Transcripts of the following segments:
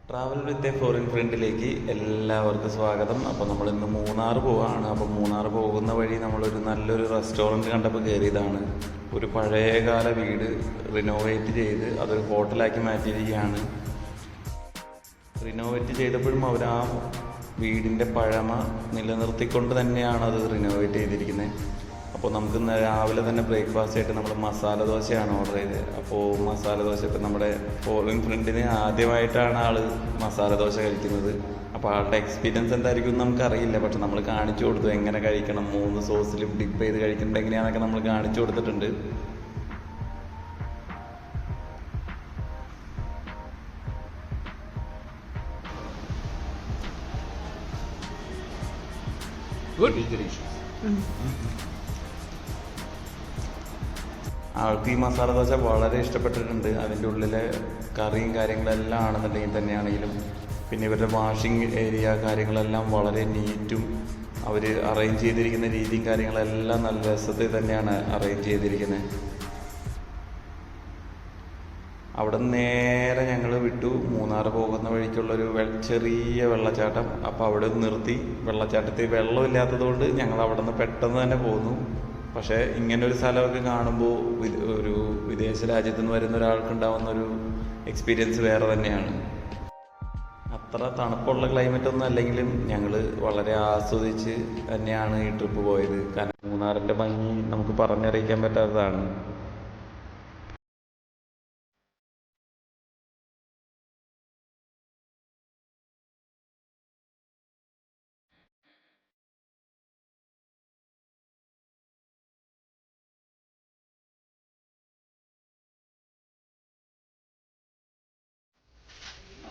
Travel with a foreign ഫ്രണ്ടിലേക്ക് എല്ലാവർക്കും സ്വാഗതം. അപ്പോൾ നമ്മളിന്ന് മൂന്നാർ പോവുകയാണ്. അപ്പോൾ മൂന്നാർ പോകുന്ന വഴി നമ്മളൊരു നല്ലൊരു റെസ്റ്റോറൻറ്റ് കണ്ടപ്പോൾ കയറിയതാണ്. ഒരു പഴയകാല വീട് റിനോവേറ്റ് ചെയ്ത് അതൊരു ഹോട്ടലാക്കി മാറ്റിയിരിക്കുകയാണ്. റിനോവേറ്റ് ചെയ്തപ്പോഴും അവർ ആ വീടിൻ്റെ പഴമ നിലനിർത്തിക്കൊണ്ട് തന്നെയാണ് അത് റിനോവേറ്റ് ചെയ്തിരിക്കുന്നത്. അപ്പോൾ നമുക്ക് രാവിലെ തന്നെ ബ്രേക്ക്ഫാസ്റ്റ് ആയിട്ട് നമ്മൾ മസാല ദോശയാണ് ഓർഡർ ചെയ്തത്. അപ്പോൾ മസാല ദോശ ഇപ്പം നമ്മുടെ ഫോറിൻ ഫ്രണ്ടിന് ആദ്യമായിട്ടാണ് ആൾ മസാല ദോശ കഴിക്കുന്നത്. അപ്പോൾ ആളുടെ എക്സ്പീരിയൻസ് എന്തായിരിക്കും നമുക്കറിയില്ല. പക്ഷെ നമ്മൾ കാണിച്ചു കൊടുത്തു എങ്ങനെ കഴിക്കണം, 3 സോസിലും ഡിപ്പ് ചെയ്ത് കഴിക്കേണ്ടത് എങ്ങനെയാണെന്നൊക്കെ നമ്മൾ കാണിച്ചു കൊടുത്തിട്ടുണ്ട്. ആൾക്ക് ഈ മസാല ദോശ വളരെ ഇഷ്ടപ്പെട്ടിട്ടുണ്ട്. അതിൻ്റെ ഉള്ളിലെ കറിയും കാര്യങ്ങളെല്ലാം ആണെന്നുണ്ടെങ്കിൽ തന്നെയാണെങ്കിലും പിന്നെ ഇവരുടെ വാഷിംഗ് ഏരിയ കാര്യങ്ങളെല്ലാം വളരെ നീറ്റും അവർ അറേഞ്ച് ചെയ്തിരിക്കുന്ന രീതിയും കാര്യങ്ങളെല്ലാം നല്ല രസത്തിൽ തന്നെയാണ് അറേഞ്ച് ചെയ്തിരിക്കുന്നത്. അവിടെ നേരെ ഞങ്ങൾ വിട്ടു മൂന്നാർ പോകുന്ന വഴിക്കുള്ളൊരു ചെറിയ വെള്ളച്ചാട്ടം. അപ്പോൾ അവിടെ നിർത്തി. വെള്ളച്ചാട്ടത്തിൽ വെള്ളമില്ലാത്തതുകൊണ്ട് ഞങ്ങൾ അവിടെ നിന്ന് പെട്ടെന്ന് തന്നെ പോന്നു. പക്ഷേ ഇങ്ങനൊരു സ്ഥലമൊക്കെ കാണുമ്പോൾ ഒരു വിദേശ രാജ്യത്തു നിന്ന് വരുന്ന ഒരാൾക്കുണ്ടാവുന്ന ഒരു എക്സ്പീരിയൻസ് വേറെ തന്നെയാണ്. അത്ര തണുപ്പുള്ള ക്ലൈമറ്റ് ഒന്നും അല്ലെങ്കിലും ഞങ്ങൾ വളരെ ആസ്വദിച്ച് തന്നെയാണ് ഈ ട്രിപ്പ് പോയത്. കാരണം മൂന്നാറിൻ്റെ ഭംഗി നമുക്ക് പറഞ്ഞറിയിക്കാൻ പറ്റാത്തതാണ്.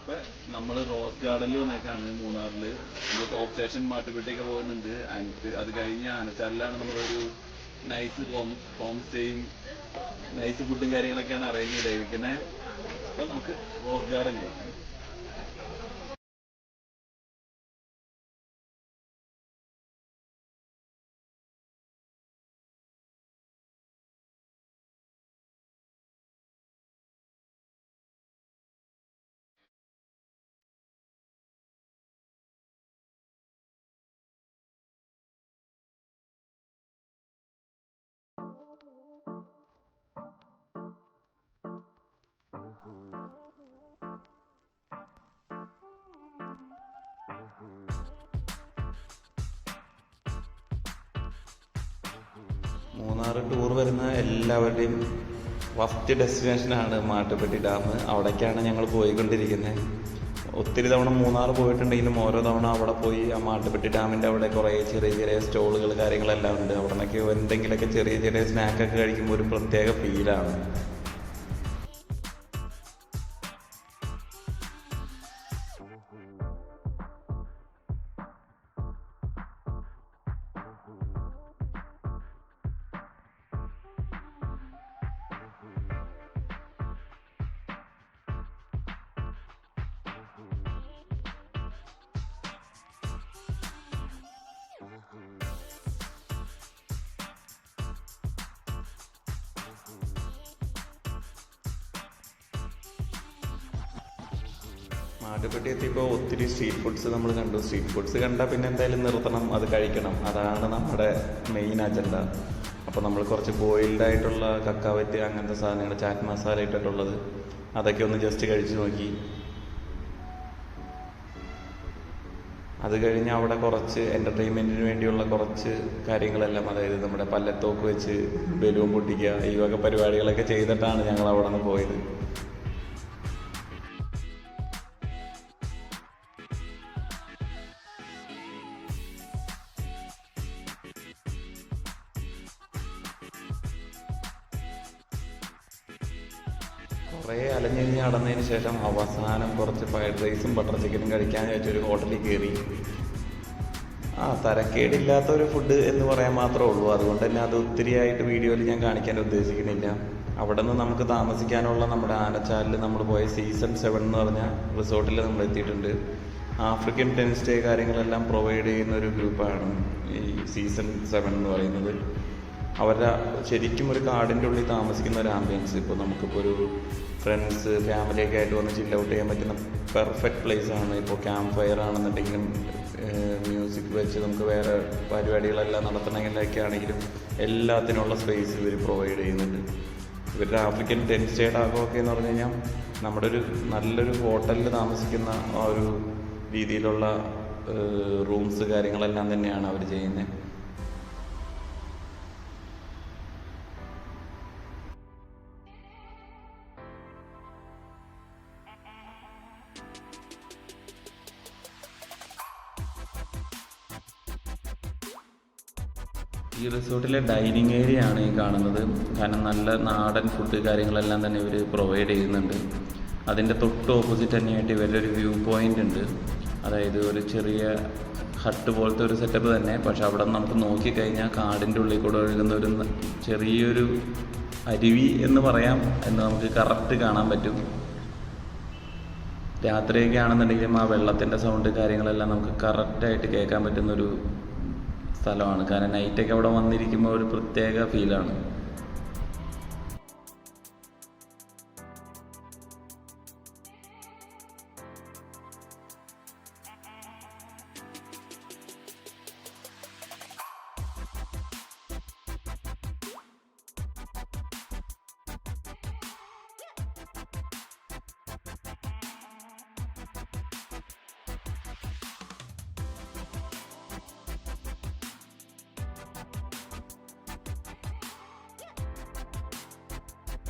അപ്പൊ നമ്മള് റോസ് ഗാർഡനിൽ വന്നേക്കാണ് മൂന്നാറില്. ടോപ്പ് സ്റ്റേഷൻ മാട്ടുപെട്ടിയൊക്കെ പോകുന്നുണ്ട്. അത് കഴിഞ്ഞ് ആനച്ചാലിലാണ് നമ്മളൊരു നൈസ് ഹോം സ്റ്റേയും നൈസ് ഫുഡും കാര്യങ്ങളൊക്കെയാണ് അറേഞ്ച് ചെയ്തിരിക്കുന്നത്. അപ്പൊ നമുക്ക് റോസ് ഗാർഡൻ ചെയ്യാം. മൂന്നാർ ടൂർ വരുന്ന എല്ലാവരുടെയും ഫസ്റ്റ് ഡെസ്റ്റിനേഷനാണ് മാട്ടുപ്പെട്ടി ഡാം. അവിടേക്കാണ് ഞങ്ങൾ പോയിക്കൊണ്ടിരിക്കുന്നത്. ഒത്തിരി തവണ മൂന്നാർ പോയിട്ടുണ്ടെങ്കിലും ഓരോ തവണ അവിടെ പോയി ആ മാട്ടുപ്പെട്ടി ഡാമിൻ്റെ അവിടെ കുറേ ചെറിയ ചെറിയ സ്റ്റോളുകൾ കാര്യങ്ങളെല്ലാം ഉണ്ട്. അവിടെ നിന്നൊക്കെ എന്തെങ്കിലുമൊക്കെ ചെറിയ ചെറിയ സ്നാക്കൊക്കെ കഴിക്കുമ്പോൾ ഒരു പ്രത്യേക ഫീലാണ്. മാട്ടുപ്പെട്ടി എത്തിയപ്പോൾ ഒത്തിരി സ്ട്രീറ്റ് ഫുഡ്സ് നമ്മൾ കണ്ടു. സ്ട്രീറ്റ് ഫുഡ്സ് കണ്ടാൽ പിന്നെ എന്തായാലും നിർത്തണം, അത് കഴിക്കണം. അതാണ് നമ്മുടെ മെയിൻ അജണ്ട. അപ്പോൾ നമ്മൾ കുറച്ച് ബോയിൽഡ് ആയിട്ടുള്ള കക്കാവറ്റ് അങ്ങനത്തെ സാധനങ്ങൾ, ചാറ്റ് മസാല ഇട്ടിട്ടുള്ളത്, അതൊക്കെ ഒന്ന് ജസ്റ്റ് കഴിച്ചു നോക്കി. അത് കഴിഞ്ഞ് അവിടെ കുറച്ച് എൻ്റർടൈൻമെൻറ്റിന് വേണ്ടിയുള്ള കുറച്ച് കാര്യങ്ങളെല്ലാം, അതായത് നമ്മുടെ പല്ലത്തോക്ക് വെച്ച് ബലൂൺ പൊട്ടിക്കുക, ഈ വക പരിപാടികളൊക്കെ ചെയ്തിട്ടാണ് ഞങ്ങൾ അവിടെ നിന്ന് പോയത്. കുറേ അലഞ്ഞിരിഞ്ഞ് നടന്നതിന് ശേഷം അവസാനം കുറച്ച് ഫ്രൈഡ് റൈസും ബട്ടർ ചിക്കനും കഴിക്കാൻ വെച്ചൊരു ഹോട്ടലിൽ കയറി. തരക്കേടില്ലാത്ത ഒരു ഫുഡ് എന്ന് പറയാൻ മാത്രമേ ഉള്ളൂ. അതുകൊണ്ട് തന്നെ അത് ഒത്തിരിയായിട്ട് വീഡിയോയിൽ ഞാൻ കാണിക്കാൻ ഉദ്ദേശിക്കുന്നില്ല. അവിടെ നിന്ന് നമുക്ക് താമസിക്കാനുള്ള നമ്മുടെ ആനച്ചാലിൽ നമ്മൾ പോയ സീസൺ 7 എന്ന് പറഞ്ഞ റിസോർട്ടിൽ നമ്മൾ എത്തിയിട്ടുണ്ട്. ആഫ്രിക്കൻ ടെൻ സ്റ്റേ കാര്യങ്ങളെല്ലാം പ്രൊവൈഡ് ചെയ്യുന്ന ഒരു ഗ്രൂപ്പാണ് ഈ സീസൺ 7 എന്ന് പറയുന്നത്. അവരുടെ ശരിക്കും ഒരു കാടിൻ്റെ ഉള്ളിൽ താമസിക്കുന്ന ഒരു ആംബിയൻസ്. ഇപ്പോൾ നമുക്കിപ്പോൾ ഒരു ഫ്രണ്ട്സ് ഫാമിലിയൊക്കെ ആയിട്ട് വന്ന് ചില്ല് ഔട്ട് ചെയ്യാൻ പറ്റുന്ന പെർഫെക്റ്റ് പ്ലേസ് ആണ്. ഇപ്പോൾ ക്യാമ്പ് ഫയർ ആണെന്നുണ്ടെങ്കിലും മ്യൂസിക് വെച്ച് നമുക്ക് വേറെ പരിപാടികളെല്ലാം നടത്തണമെങ്കിലൊക്കെ ആണെങ്കിലും എല്ലാത്തിനുള്ള സ്പേസ് ഇവർ പ്രൊവൈഡ് ചെയ്യുന്നുണ്ട്. ഇവരുടെ ആഫ്രിക്കൻ 10 സ്റ്റേറ്റ് ആഘമൊക്കെ എന്ന് പറഞ്ഞു കഴിഞ്ഞാൽ നമ്മുടെ ഒരു നല്ലൊരു ഹോട്ടലിൽ താമസിക്കുന്ന ആ ഒരു രീതിയിലുള്ള റൂംസ് കാര്യങ്ങളെല്ലാം തന്നെയാണ് അവർ ചെയ്യുന്നത്. ഈ റിസോർട്ടിലെ ഡൈനിങ് ഏരിയ ആണ് ഈ കാണുന്നത്. കാരണം നല്ല നാടൻ ഫുഡ് കാര്യങ്ങളെല്ലാം തന്നെ ഇവർ പ്രൊവൈഡ് ചെയ്യുന്നുണ്ട്. അതിൻ്റെ തൊട്ട് ഓപ്പോസിറ്റ് തന്നെയായിട്ട് ഇവരുടെ ഒരു വ്യൂ പോയിൻ്റ് ഉണ്ട്. അതായത് ഒരു ചെറിയ ഹട്ട് പോലത്തെ ഒരു സെറ്റപ്പ് തന്നെ. പക്ഷെ അവിടെ നമുക്ക് നോക്കിക്കഴിഞ്ഞാൽ കാടിൻ്റെ ഉള്ളിൽ കൂടെ ഒഴുകുന്ന ഒരു ചെറിയൊരു അരുവി എന്ന് പറയാം എന്ന് നമുക്ക് കറക്റ്റ് കാണാൻ പറ്റും. രാത്രിയൊക്കെ ആണെന്നുണ്ടെങ്കിലും ആ വെള്ളത്തിൻ്റെ സൗണ്ട് കാര്യങ്ങളെല്ലാം നമുക്ക് കറക്റ്റായിട്ട് കേൾക്കാൻ പറ്റുന്നൊരു സ്ഥലമാണ്. കാരണം നൈറ്റൊക്കെ അവിടെ വന്നിരിക്കുമ്പോൾ ഒരു പ്രത്യേക ഫീലാണ്.